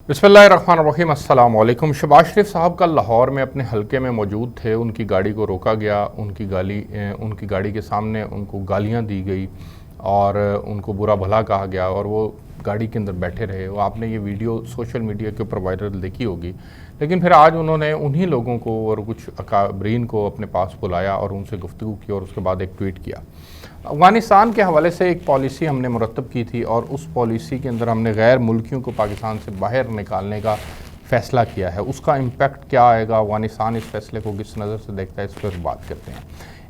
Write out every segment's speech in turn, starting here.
बिस्मिल्लाहिर्रहमानिर्रहीम। अस्सलाम वालेकुम। शहबाज शरीफ साहब का लाहौर में अपने हलके में मौजूद थे। उनकी गाड़ी को रोका गया, उनकी गाड़ी के सामने उनको गालियां दी गई और उनको बुरा भला कहा गया और वो गाड़ी के अंदर बैठे रहे। वो आपने ये वीडियो सोशल मीडिया के ऊपर वायरल देखी होगी। लेकिन फिर आज उन्होंने उन्हीं लोगों को और कुछ अकाबरीन को अपने पास बुलाया और उनसे गुफ्तगू की और उसके बाद एक ट्वीट किया। अफ़गानिस्तान के हवाले से एक पॉलिसी हमने मुरतब की थी और उस पॉलिसी के अंदर हमने गैर मुल्कियों को पाकिस्तान से बाहर निकालने का फ़ैसला किया है। उसका इम्पेक्ट क्या आएगा, अफ़गानिस्तान इस फ़ैसले को किस नज़र से देखता है, इस पर बात करते हैं।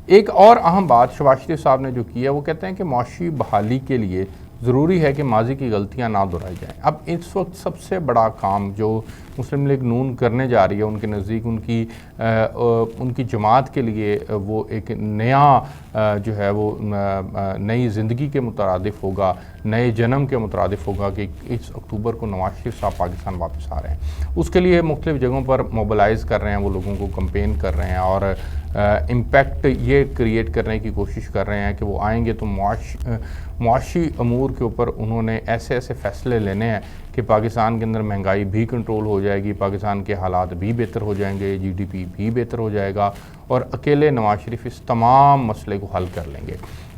एक और अहम बात शहबाज शरीफ साहब ने जो की है वो कहते हैं कि मुआशी बहाली के लिए ज़रूरी है कि माजी की गलतियां ना दोहराई जाएं। अब इस वक्त सबसे बड़ा काम जो मुस्लिम लीग नून करने जा रही है, उनके नज़दीक उनकी जमात के लिए वो एक नया जो है वो नई ज़िंदगी के मुतरादिफ होगा, नए जन्म के मुतरादिफ होगा कि इस अक्टूबर को नवाज शरीफ साहब पाकिस्तान वापस आ रहे हैं। उसके लिए मुख्तलिफ़ जगहों पर मोबलाइज़ कर रहे हैं, वो लोगों को कंपेन कर रहे हैं और इम्पेक्ट ये क्रिएट करने की कोशिश कर रहे हैं कि वो आएंगे तो मुआशी अमूर के ऊपर उन्होंने ऐसे ऐसे फ़ैसले लेने हैं कि पाकिस्तान के अंदर महंगाई भी कंट्रोल हो जाएगी, पाकिस्तान के हालात भी बेहतर हो जाएंगे, जीडीपी भी बेहतर हो जाएगा और अकेले नवाज शरीफ इस तमाम मसले को हल कर लेंगे।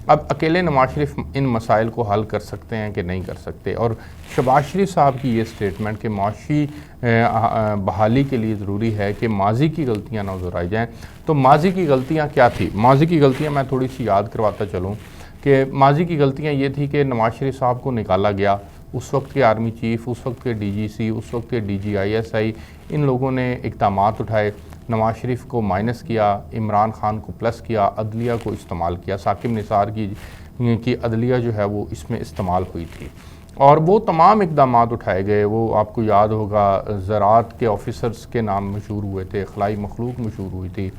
अब अकेले नवाज शरीफ इन मसाइल को हल कर सकते हैं कि नहीं कर सकते, और शहबाज शरीफ साहब की ये स्टेटमेंट कि मुआशी बहाली के लिए ज़रूरी है कि माजी की गलतियाँ ना दोहराई जाएँ। तो माजी की गलतियाँ क्या थी? माजी की गलतियाँ मैं थोड़ी सी याद करवाता चलूँ कि माजी की गलतियाँ ये थी कि नवाज शरीफ साहब को निकाला गया। उस वक्त के आर्मी चीफ़, उस वक्त के डीजीसी, उस वक्त के DGISI, इन लोगों ने इक़दामात उठाए, नवाज शरीफ को माइनस किया, इमरान खान को प्लस किया, अदलिया को इस्तेमाल किया। साकिब निसार की अदलिया जो है वो इसमें इस्तेमाल हुई थी और वो तमाम इक़दामात उठाए गए। वो आपको याद होगा ज़राअत के ऑफिसर्स के नाम मशहूर हुए थे, खलाई मखलूक मशहूर हुई थी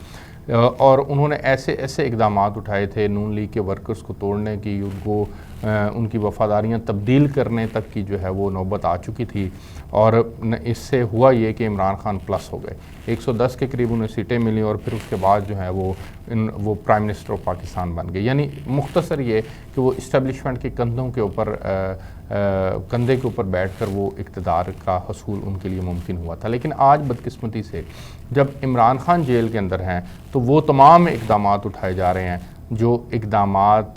और उन्होंने ऐसे ऐसे इक़दामात उठाए थे नून लीग के वर्कर्स को तोड़ने की, उनकी वफ़ादारियाँ तब्दील करने तक की जो है वो नौबत आ चुकी थी। और इससे हुआ ये कि इमरान खान प्लस हो गए, 110 के करीब उन्हें सीटें मिली और फिर उसके बाद जो है वो प्राइम मिनिस्टर ऑफ पाकिस्तान बन गए। यानी मुख्तसर ये कि वो इस्टेब्लिशमेंट के कंधे के ऊपर बैठकर वो इक़्तिदार का हसूल उनके लिए मुमकिन हुआ था। लेकिन आज बदकिस्मती से जब इमरान खान जेल के अंदर हैं तो वो तमाम इक़दामात उठाए जा रहे हैं जो इक़दामात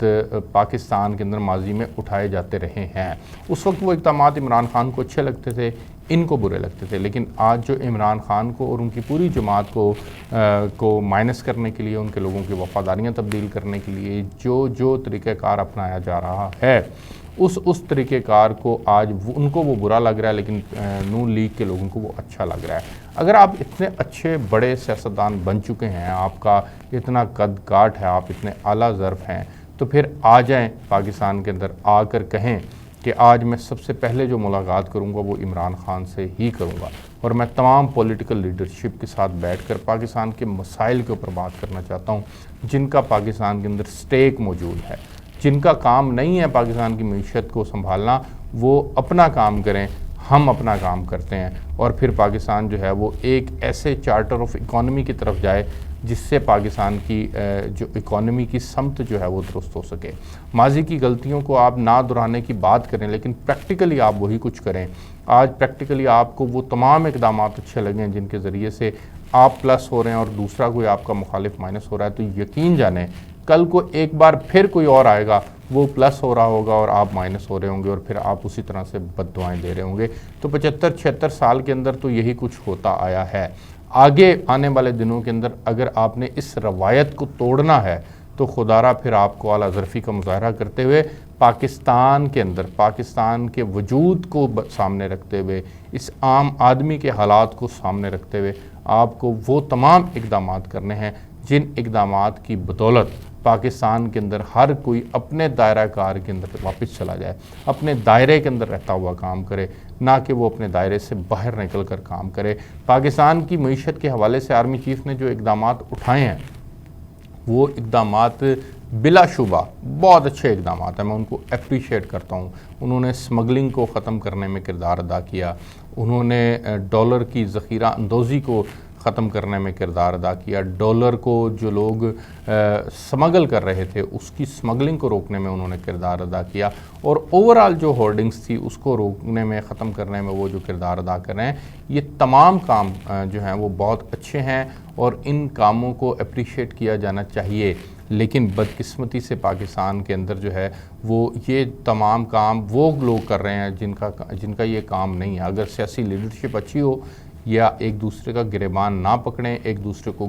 पाकिस्तान के अंदर माजी में उठाए जाते रहे हैं। उस वक्त वो इक़दामात इमरान खान को अच्छे लगते थे, इनको बुरे लगते थे। लेकिन आज जो इमरान खान को और उनकी पूरी जमात को माइनस करने के लिए, उनके लोगों की वफ़ादारियाँ तब्दील करने के लिए जो तरीक़ाकार अपनाया जा रहा है, उस तरीक़ेकार को आज उनको वो बुरा लग रहा है, लेकिन नून लीग के लोगों को वो अच्छा लग रहा है। अगर आप इतने अच्छे बड़े सियासतदान बन चुके हैं, आपका इतना कद काठ है, आप इतने आला ज़र्फ़ हैं, तो फिर आ जाएं पाकिस्तान के अंदर, आकर कहें कि आज मैं सबसे पहले जो मुलाकात करूंगा वो इमरान खान से ही करूंगा और मैं तमाम पॉलिटिकल लीडरशिप के साथ बैठकर पाकिस्तान के मसाइल के ऊपर बात करना चाहता हूं, जिनका पाकिस्तान के अंदर स्टेक मौजूद है, जिनका काम नहीं है पाकिस्तान की मीशत को संभालना, वो अपना काम करें, हम अपना काम करते हैं और फिर पाकिस्तान जो है वो एक ऐसे चार्टर ऑफ इकॉनमी की तरफ जाए जिससे पाकिस्तान की जो इकॉनमी की समत जो है वो दुरुस्त हो सके। माजी की गलतियों को आप ना दोहराने की बात करें, लेकिन प्रैक्टिकली आप वही कुछ करें। आज प्रैक्टिकली आपको वो तमाम इक़दामात अच्छे लगें जिनके ज़रिए से आप प्लस हो रहे हैं और दूसरा कोई आपका मुखालिफ माइनस हो रहा है, तो यकीन जानें कल को एक बार फिर कोई और आएगा, वो प्लस हो रहा होगा और आप माइनस हो रहे होंगे और फिर आप उसी तरह से बद्दुआएं दे रहे होंगे। तो 75-76 साल के अंदर तो यही कुछ होता आया है। आगे आने वाले दिनों के अंदर अगर आपने इस रवायत को तोड़ना है तो खुदारा फिर आपको आला ज़रफ़ी का मुज़ाहरा करते हुए पाकिस्तान के अंदर पाकिस्तान के वजूद को सामने रखते हुए, इस आम आदमी के हालात को सामने रखते हुए आपको वो तमाम इक़दामात करने हैं जिन इक़दामात की बदौलत पाकिस्तान के अंदर हर कोई अपने दायरा कार के अंदर वापस चला जाए, अपने दायरे के अंदर रहता हुआ काम करे, ना कि वो अपने दायरे से बाहर निकल कर काम करे। पाकिस्तान की मईशत के हवाले से आर्मी चीफ़ ने जो इक़दामात उठाए हैं वो इक़दामात बिलाशुबा बहुत अच्छे इक़दामात हैं, मैं उनको अप्रीशिएट करता हूँ। उन्होंने स्मगलिंग को ख़त्म करने में किरदार अदा किया, उन्होंने डॉलर की ज़ख़ीरा अंदोज़ी को ख़त्म کرنے میں کردار ادا کیا، ڈالر کو جو لوگ سمگل کر رہے تھے اس کی سمگلنگ کو روکنے میں انہوں نے کردار ادا کیا، اور اوورآل جو ہولڈنگز تھی اس کو روکنے میں، ختم کرنے میں وہ جو کردار ادا کر رہے ہیں، یہ تمام کام جو ہیں وہ بہت اچھے ہیں اور ان کاموں کو اپریشیٹ کیا جانا چاہیے۔ لیکن بدقسمتی سے پاکستان کے اندر جو ہے وہ یہ تمام کام وہ لوگ کر رہے ہیں جن کا یہ کام نہیں ہے۔ اگر سیاسی لیڈرشپ اچھی ہو، یا ایک دوسرے کا گریبان نہ پکڑیں، ایک دوسرے کو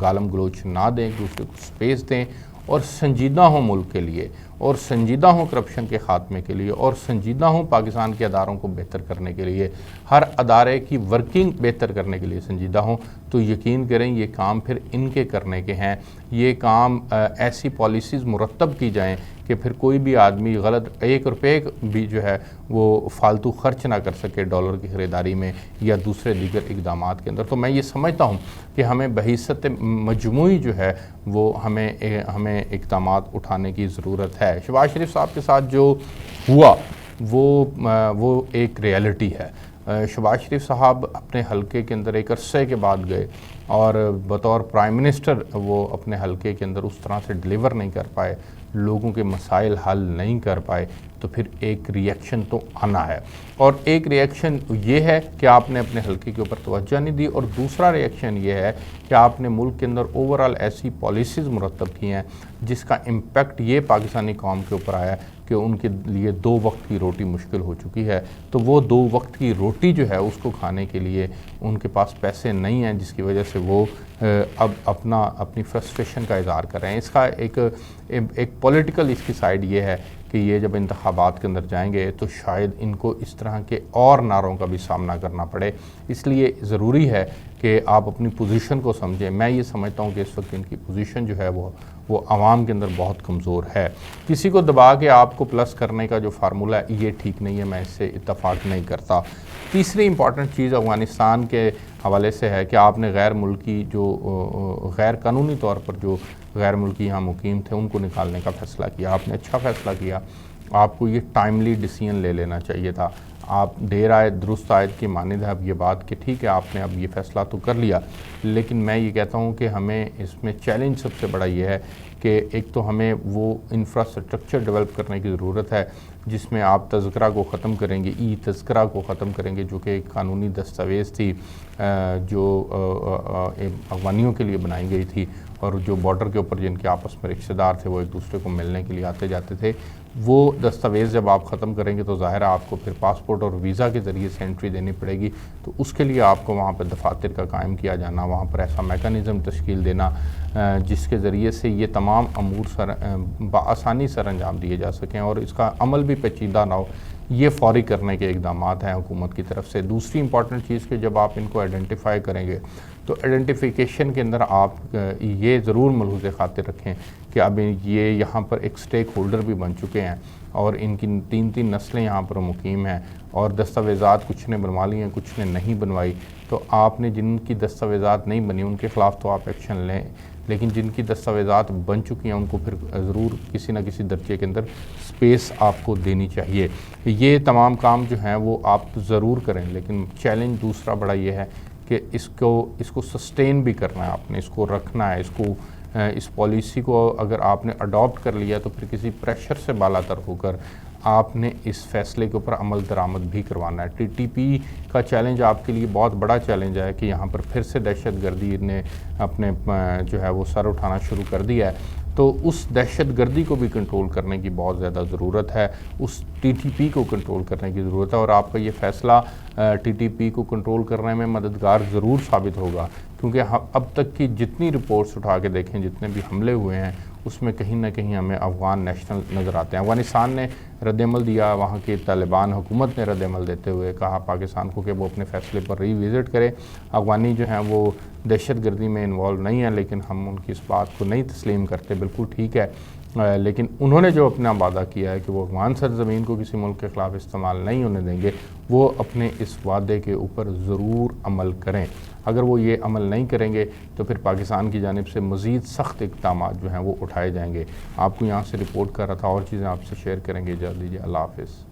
گالم گلوچ نہ دیں، ایک دوسرے کو سپیس دیں، اور سنجیدہ ہوں ملک کے لیے، اور سنجیدہ ہوں کرپشن کے خاتمے کے لیے، اور سنجیدہ ہوں پاکستان کے اداروں کو بہتر کرنے کے لیے، ہر ادارے کی ورکنگ بہتر کرنے کے لیے سنجیدہ ہوں، تو یقین کریں یہ کام پھر ان کے کرنے کے ہیں۔ یہ کام ایسی پالیسیز مرتب کی جائیں کہ پھر کوئی بھی آدمی غلط ایک روپے بھی جو ہے وہ فالتو خرچ نہ کر سکے ڈالر کی خریداری میں یا دوسرے دیگر اقدامات کے اندر۔ تو میں یہ سمجھتا ہوں کہ ہمیں بحیثیت مجموعی جو ہے وہ ہمیں اقدامات اٹھانے کی ضرورت ہے۔ شہباز شریف صاحب کے ساتھ جو ہوا وہ ایک ریئلٹی ہے۔ شہباز شریف صاحب اپنے حلقے کے اندر ایک عرصے کے بعد گئے اور بطور پرائم منسٹر وہ اپنے حلقے کے اندر اس طرح سے ڈیلیور نہیں کر پائے، لوگوں کے مسائل حل نہیں کر پائے، تو پھر ایک ری ایکشن تو آنا ہے، اور ایک ری ایکشن یہ ہے کہ آپ نے اپنے حلقے کے اوپر توجہ نہیں دی، اور دوسرا ری ایکشن یہ ہے کہ آپ نے ملک کے اندر اوورآل ایسی پالیسیز مرتب کی ہیں جس کا امپیکٹ یہ پاکستانی قوم کے اوپر آیا ہے کہ ان کے لیے 2 وقت کی روٹی مشکل ہو چکی ہے۔ تو وہ 2 وقت کی روٹی جو ہے اس کو کھانے کے لیے ان کے پاس پیسے نہیں ہیں، جس کی وجہ سے وہ اب اپنی فرسٹریشن کا اظہار کر رہے ہیں۔ اس کا ایک پولیٹیکل اس کی سائیڈ یہ ہے کہ یہ جب انتخابات کے اندر جائیں گے تو شاید ان کو اس طرح کے اور نعروں کا بھی سامنا کرنا پڑے، اس لیے ضروری ہے کہ آپ اپنی پوزیشن کو سمجھیں۔ میں یہ سمجھتا ہوں کہ اس وقت ان کی پوزیشن جو ہے وہ عوام کے اندر بہت کمزور ہے۔ کسی کو دبا کے آپ کو پلس کرنے کا جو فارمولہ ہے یہ ٹھیک نہیں ہے، میں اس سے اتفاق نہیں کرتا۔ تیسری امپورٹنٹ چیز افغانستان کے حوالے سے ہے کہ آپ نے غیر ملکی جو غیر قانونی طور پر جو غیر ملکی یہاں مقیم تھے ان کو نکالنے کا فیصلہ کیا۔ آپ نے اچھا فیصلہ کیا، آپ کو یہ ٹائملی ڈیسیژن لے لینا چاہیے تھا۔ آپ دیر آئے درست آئے کی مانند ہے اب یہ بات کہ ٹھیک ہے آپ نے اب یہ فیصلہ تو کر لیا، لیکن میں یہ کہتا ہوں کہ ہمیں اس میں چیلنج سب سے بڑا یہ ہے کہ ایک تو ہمیں وہ انفراسٹرکچر ڈیولپ کرنے کی ضرورت ہے جس میں آپ تذکرہ کو ختم کریں گے، ای تذکرہ کو ختم کریں گے، جو کہ ایک قانونی دستاویز تھی جو افغانیوں کے لیے بنائی گئی تھی، اور جو بارڈر کے اوپر جن کے آپس میں رشتہ دار تھے وہ ایک دوسرے کو ملنے کے لیے آتے جاتے تھے، وہ دستاویز جب آپ ختم کریں گے تو ظاہر ہے آپ کو پھر پاسپورٹ اور ویزا کے ذریعے سے انٹری دینی پڑے گی، تو اس کے لیے آپ کو وہاں پہ دفاتر کا قائم کیا جانا، وہاں پر ایسا میکانزم تشکیل دینا جس کے ذریعے سے یہ تمام امور بآسانی سر انجام دیے جا سکیں اور اس کا عمل بھی پیچیدہ نہ ہو، یہ فوری کرنے کے اقدامات ہیں حکومت کی طرف سے۔ دوسری امپورٹنٹ چیز کہ جب آپ ان کو آئیڈینٹیفائی کریں گے تو آئیڈینٹیفیکیشن کے اندر آپ یہ ضرور ملحوظ خاطر رکھیں کہ اب یہ یہاں پر ایک سٹیک ہولڈر بھی بن چکے ہیں اور ان کی 3 نسلیں یہاں پر مقیم ہیں، اور دستاویزات کچھ نے بنوا لی ہیں کچھ نے نہیں بنوائی، تو آپ نے جن کی دستاویزات نہیں بنی ان کے خلاف تو آپ ایکشن لیں، لیکن جن کی دستاویزات بن چکی ہیں ان کو پھر ضرور کسی نہ کسی درجے کے اندر سپیس آپ کو دینی چاہیے۔ یہ تمام کام جو ہیں وہ آپ ضرور کریں، لیکن چیلنج دوسرا بڑا یہ ہے کہ اس کو سسٹین بھی کرنا ہے، آپ نے اس کو رکھنا ہے، اس پالیسی کو اگر آپ نے اڈاپٹ کر لیا تو پھر کسی پریشر سے بالا تر ہو کر آپ نے اس فیصلے کے اوپر عمل درآمد بھی کروانا ہے۔ ٹی پی کا چیلنج آپ کے لیے بہت بڑا چیلنج ہے کہ یہاں پر پھر سے دہشت گردی نے اپنے جو ہے وہ سر اٹھانا شروع کر دیا ہے، تو اس دہشت گردی کو بھی کنٹرول کرنے کی بہت زیادہ ضرورت ہے، اس ٹی پی کو کنٹرول کرنے کی ضرورت ہے، اور آپ کا یہ فیصلہ ٹی پی کو کنٹرول کرنے میں مددگار ضرور ثابت ہوگا، کیونکہ اب تک کی جتنی رپورٹس اٹھا کے دیکھیں، جتنے بھی حملے ہوئے ہیں اس میں کہیں نہ کہیں ہمیں افغان نیشنل نظر آتے ہیں۔ افغانستان نے رد عمل دیا، وہاں کے طالبان حکومت نے رد عمل دیتے ہوئے کہا پاکستان کو کہ وہ اپنے فیصلے پر ری وزٹ کرے، افغانی جو ہیں وہ دہشت گردی میں انوالو نہیں ہیں، لیکن ہم ان کی اس بات کو نہیں تسلیم کرتے، بالکل ٹھیک ہے، لیکن انہوں نے جو اپنا وعدہ کیا ہے کہ وہ افغان سرزمین کو کسی ملک کے خلاف استعمال نہیں ہونے دیں گے، وہ اپنے اس وعدے کے اوپر ضرور عمل کریں۔ اگر وہ یہ عمل نہیں کریں گے تو پھر پاکستان کی جانب سے مزید سخت اقدامات جو ہیں وہ اٹھائے جائیں گے۔ آپ کو یہاں سے رپورٹ کر رہا تھا، اور چیزیں آپ سے شیئر کریں گے، اجازت دیجیے، اللہ حافظ۔